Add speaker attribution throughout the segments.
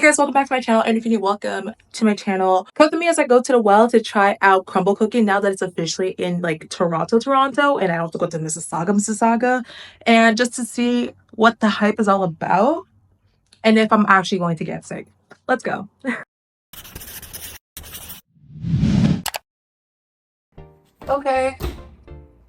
Speaker 1: guys, welcome back to my channel, and if you're new, welcome to my channel. Come with me as I go to the well to try out Crumbl cooking now that it's officially in like Toronto, and I don't have to go to Mississauga, and just to see what the hype is all about and if I'm actually going to get sick. Let's go. Okay,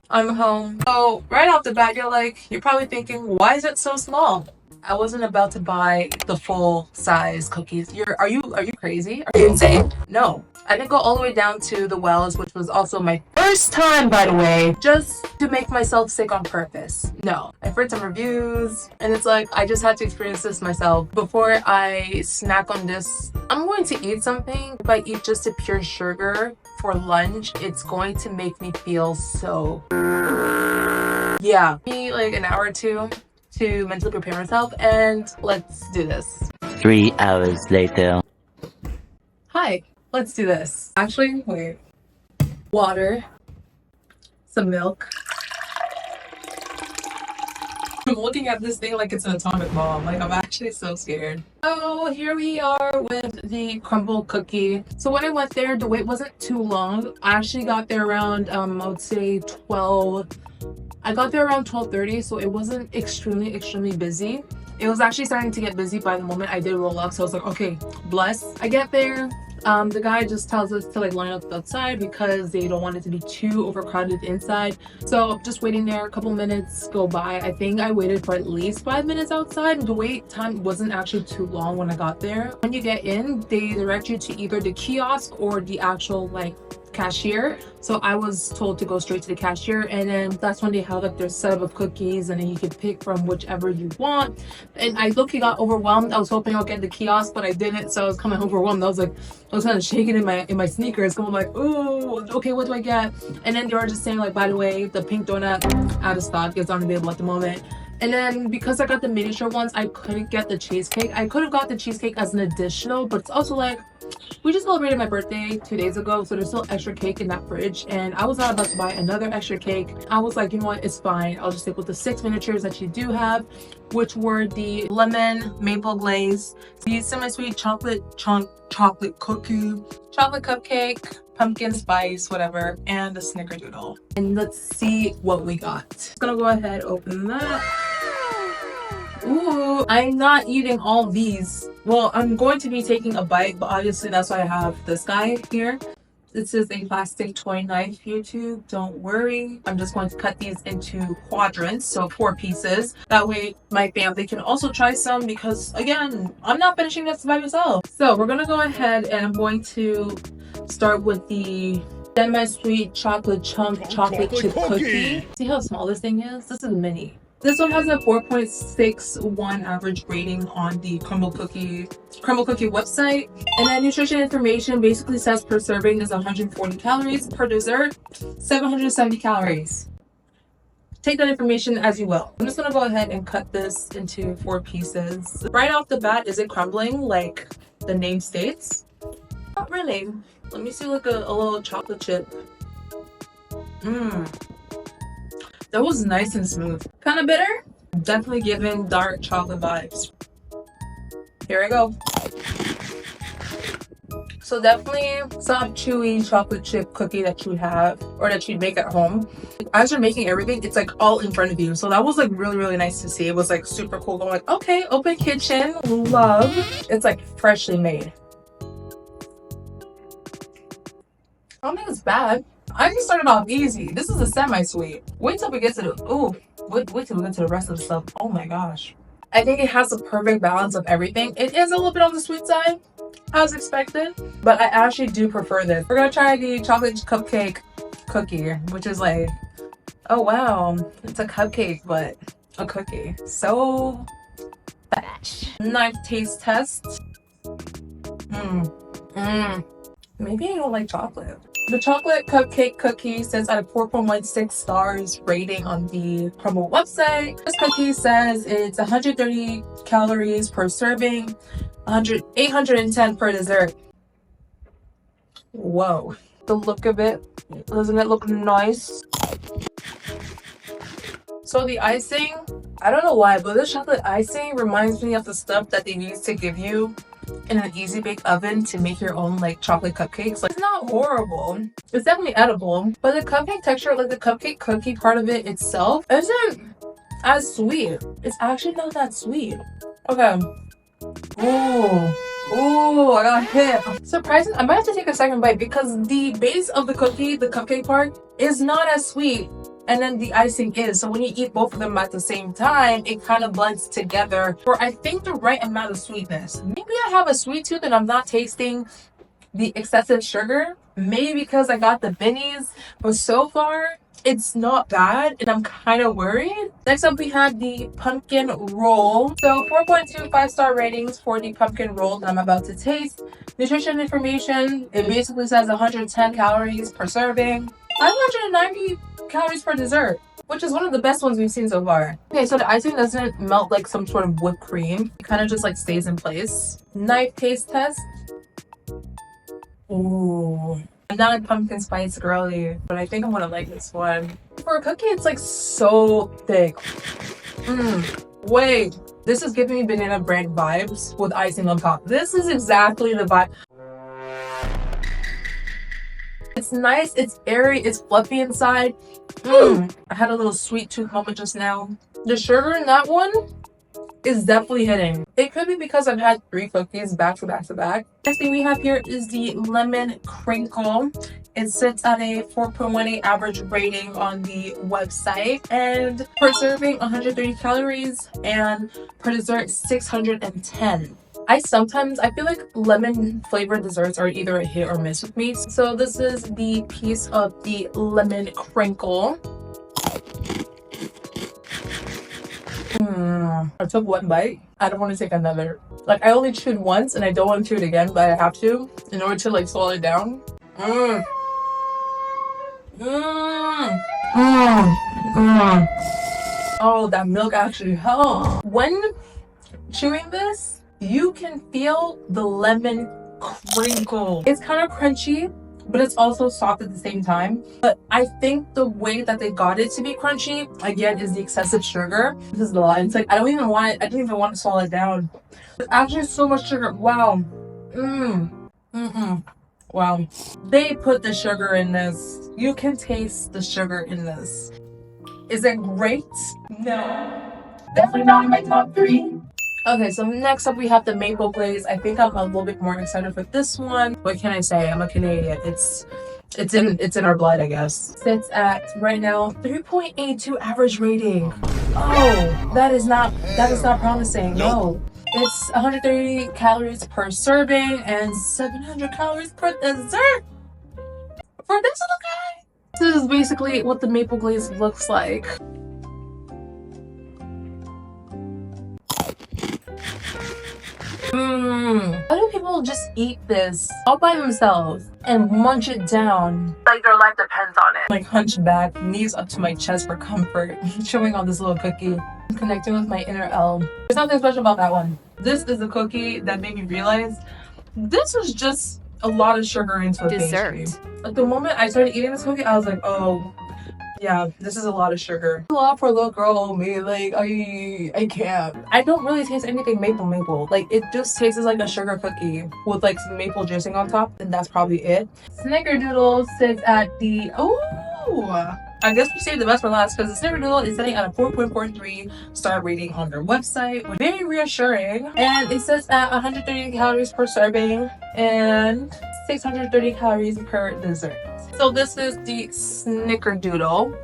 Speaker 1: I'm home. So right off the bat, you're probably thinking, why is it so small? I wasn't about to buy the full size cookies. Are you crazy? Are you insane? No. I didn't go all the way down to the wells, which was also my first time, by the way, just to make myself sick on purpose. No. I've read some reviews, and it's like, I just had to experience this myself. Before I snack on this, I'm going to eat something. If I eat just a pure sugar for lunch, it's going to make me feel so... Yeah. Maybe like an hour or two to mentally prepare myself, and let's do this.
Speaker 2: 3 hours later.
Speaker 1: Hi, let's do this. Actually, wait. Water, some milk. I'm looking at this thing like it's an atomic bomb. Like, I'm actually so scared. So here we are with the Crumbl cookie. So when I went there, the wait wasn't too long. I actually got there around I would say 12. I got there around 12:30, so it wasn't extremely busy. It was actually starting to get busy by the moment I did roll up, so I was like, okay, bless. I get there, the guy just tells us to like line up outside because they don't want it to be too overcrowded inside. So just waiting there, a couple minutes go by. I think I waited for at least 5 minutes outside. The wait time wasn't actually too long when I got there. When you get in, they direct you to either the kiosk or the actual like cashier. So I was told to go straight to the cashier, and then that's when they have like their setup of cookies, and then you can pick from whichever you want. And I look, got overwhelmed. I was hoping I'll get the kiosk, but I didn't, so I was kind of overwhelmed. I was kind of shaking in my sneakers, going like, oh, okay, what do I get? And then they were just saying like, by the way, the pink donut out of stock, is unavailable at the moment. And then because I got the miniature ones, I couldn't get the cheesecake. I could have got the cheesecake as an additional, but it's also like, we just celebrated my birthday 2 days ago, so there's still extra cake in that fridge, and I was not about to buy another extra cake. I was like, you know what, it's fine. I'll just stick with the 6 miniatures that you do have, which were the lemon maple glaze, the semi-sweet chocolate cookie, chocolate cupcake, pumpkin spice, whatever, and the snickerdoodle. And let's see what we got. Just gonna go ahead, open that. Ooh, I'm not eating all these. Well, I'm going to be taking a bite, but obviously that's why I have this guy here. This is a plastic toy knife, YouTube. Don't worry. I'm just going to cut these into quadrants, so 4 pieces. That way my family can also try some, because again, I'm not finishing this by myself. So we're gonna go ahead, and I'm going to start with the semi-sweet chocolate chunk chocolate chip cookie. See how small this thing is? This is a mini. This one has a 4.61 average rating on the Crumbl cookie website. And then nutrition information basically says per serving is 140 calories, per dessert 770 calories. Take that information as you will. I'm just gonna go ahead and cut this into 4 pieces. Right off the bat, is it crumbling like the name states? Not really. Let me see like a little chocolate chip. That was nice and smooth. Kind of bitter? Definitely giving dark chocolate vibes. Here I go. So definitely soft, chewy chocolate chip cookie that you would have, or that you'd make at home. As you're making everything, it's like all in front of you. So that was like really nice to see. It was like super cool. I'm like, okay, open kitchen, love. It's like freshly made. I don't think it's bad. I just started off easy. This is a semi-sweet. Wait till we get to the wait till we get to the rest of the stuff. Oh my gosh. I think it has the perfect balance of everything. It is a little bit on the sweet side, as expected, but I actually do prefer this. We're gonna try the chocolate cupcake cookie, which is like, oh wow, it's a cupcake but a cookie. So fresh. Knife taste test. Maybe I don't like chocolate. The chocolate cupcake cookie says at a 4.16 stars rating on the Crumbl website. This cookie says it's 130 calories per serving, 810 per dessert. Whoa. The look of it, doesn't it look nice? So the icing, I don't know why, but this chocolate icing reminds me of the stuff that they used to give you in an easy bake oven to make your own like chocolate cupcakes. Like, it's not horrible. It's definitely edible, but the cupcake texture, like the cupcake cookie part of it itself, isn't as sweet. It's actually not that sweet. Okay. Ooh. Ooh, I got hit. Surprising. I might have to take a second bite because the base of the cookie, the cupcake part, is not as sweet. And then the icing is. So when you eat both of them at the same time, it kind of blends together for, I think, the right amount of sweetness. Maybe I have a sweet tooth and I'm not tasting the excessive sugar. Maybe because I got the bennies. But so far, it's not bad and I'm kind of worried. Next up, we have the pumpkin roll. So 4.2 5-star ratings for the pumpkin roll that I'm about to taste. Nutrition information, it basically says 110 calories per serving, 590 calories per dessert, which is one of the best ones we've seen so far. Okay, so the icing doesn't melt like some sort of whipped cream. It kind of just like stays in place. Knife taste test. Ooh. I'm not a pumpkin spice girly, but I think I'm gonna like this one. For a cookie, it's like so thick. Wait, this is giving me banana bread vibes with icing on top. This is exactly the vibe. It's nice, it's airy, it's fluffy inside. I had a little sweet tooth moment just now. The sugar in that one is definitely hitting. It could be because I've had 3 cookies back to back to back. Next thing we have here is the lemon crinkle. It sits at a 4.18 average rating on the website, and per serving 130 calories and per dessert 610. I feel like lemon flavored desserts are either a hit or miss with me. So this is the piece of the lemon crinkle. I took 1 bite. I don't want to take another. Like, I only chewed once and I don't want to chew it again, but I have to in order to like swallow it down. Oh, that milk actually helps. When chewing this, you can feel the lemon crinkle. It's kind of crunchy, but it's also soft at the same time. But I think the way that they got it to be crunchy, again, is the excessive sugar. This is a lot. It's like, I didn't even want to swallow it down. There's actually so much sugar. Wow. Wow. They put the sugar in this. You can taste the sugar in this. Is it great? No. Definitely not in my top 3. Okay, so next up we have the maple glaze. I think I'm a little bit more excited for this one. What can I say? I'm a Canadian. It's in our blood, I guess. Sits at right now 3.82 average rating. Oh, that is not promising. No. It's 130 calories per serving and 700 calories per dessert. For this little guy. This is basically what the maple glaze looks like. How do people just eat this all by themselves and munch it down like their life depends on it? Like hunchback, knees up to my chest for comfort, chewing on this little cookie, connecting with my inner L. There's nothing special about that one. This is a cookie that made me realize this was just a lot of sugar into a pastry. At the moment I started eating this cookie, I was like, oh, yeah, this is a lot of sugar. A lot for a little girl, me. Like, I can't. I don't really taste anything maple. Like, it just tastes like a sugar cookie with like some maple dressing on top, and that's probably it. Snickerdoodle sits at the I guess we saved the best for last because the Snickerdoodle is sitting at a 4.43 star rating on their website, which is very reassuring. And it sits at 130 calories per serving and 630 calories per dessert. So this is the Snickerdoodle.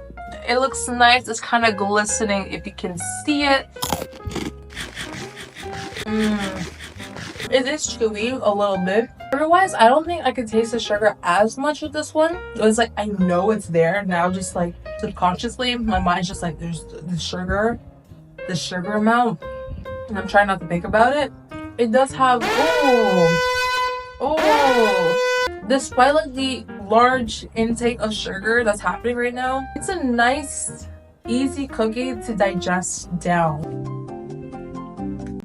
Speaker 1: It looks nice. It's kind of glistening if you can see it. It is chewy a little bit. Otherwise, I don't think I could taste the sugar as much with this one. It's like, I know it's there now, just like subconsciously, my mind's just like, there's the sugar amount, and I'm trying not to think about it. It does have, despite like the large intake of sugar that's happening right now, it's a nice, easy cookie to digest down.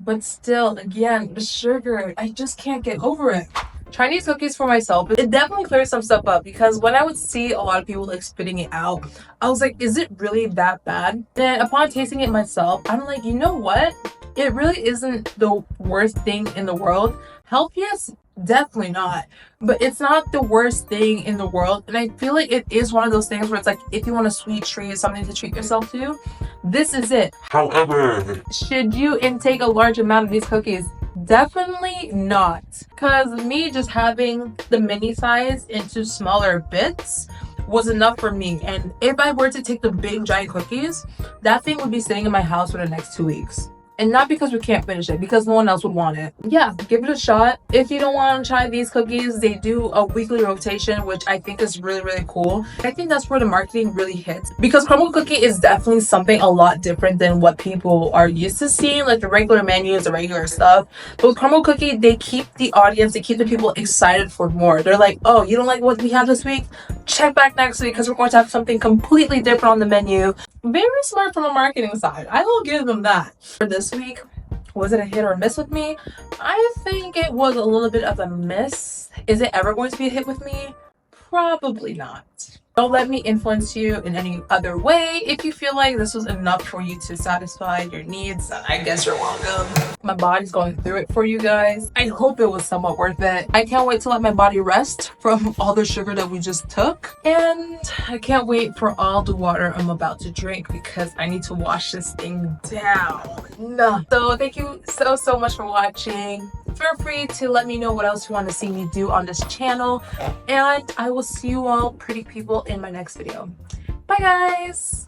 Speaker 1: But still, again, the sugar, I just can't get over it. Trying these cookies for myself, it definitely clears some stuff up, because when I would see a lot of people like spitting it out, I was like, is it really that bad? And upon tasting it myself, I'm like, you know what? It really isn't the worst thing in the world. Healthiest? Definitely not. But it's not the worst thing in the world. And I feel like it is one of those things where it's like, if you want a sweet treat, something to treat yourself to, this is it. However, should you intake a large amount of these cookies? Definitely not. Because me just having the mini size into smaller bits was enough for me. And if I were to take the big giant cookies, that thing would be sitting in my house for the next 2 weeks. And not because we can't finish it, because no one else would want it. Yeah, give it a shot. If you don't want to try these cookies, they do a weekly rotation, which I think is really, really cool. I think that's where the marketing really hits. Because Crumbl cookie is definitely something a lot different than what people are used to seeing, like the regular menus, the regular stuff. But with Crumbl cookie, they keep the audience, they keep the people excited for more. They're like, oh, you don't like what we have this week? Check back next week because we're going to have something completely different on the menu. Very smart from a marketing side. I will give them that. For this week, was it a hit or a miss with me? I think it was a little bit of a miss. Is it ever going to be a hit with me? Probably not. Don't let me influence you in any other way. If you feel like this was enough for you to satisfy your needs, then I guess you're welcome. My body's going through it for you guys. I hope it was somewhat worth it. I can't wait to let my body rest from all the sugar that we just took. And I can't wait for all the water I'm about to drink because I need to wash this thing down. So thank you so much for watching. Feel free to let me know what else you want to see me do on this channel. And I will see you all pretty people in my next video. Bye guys!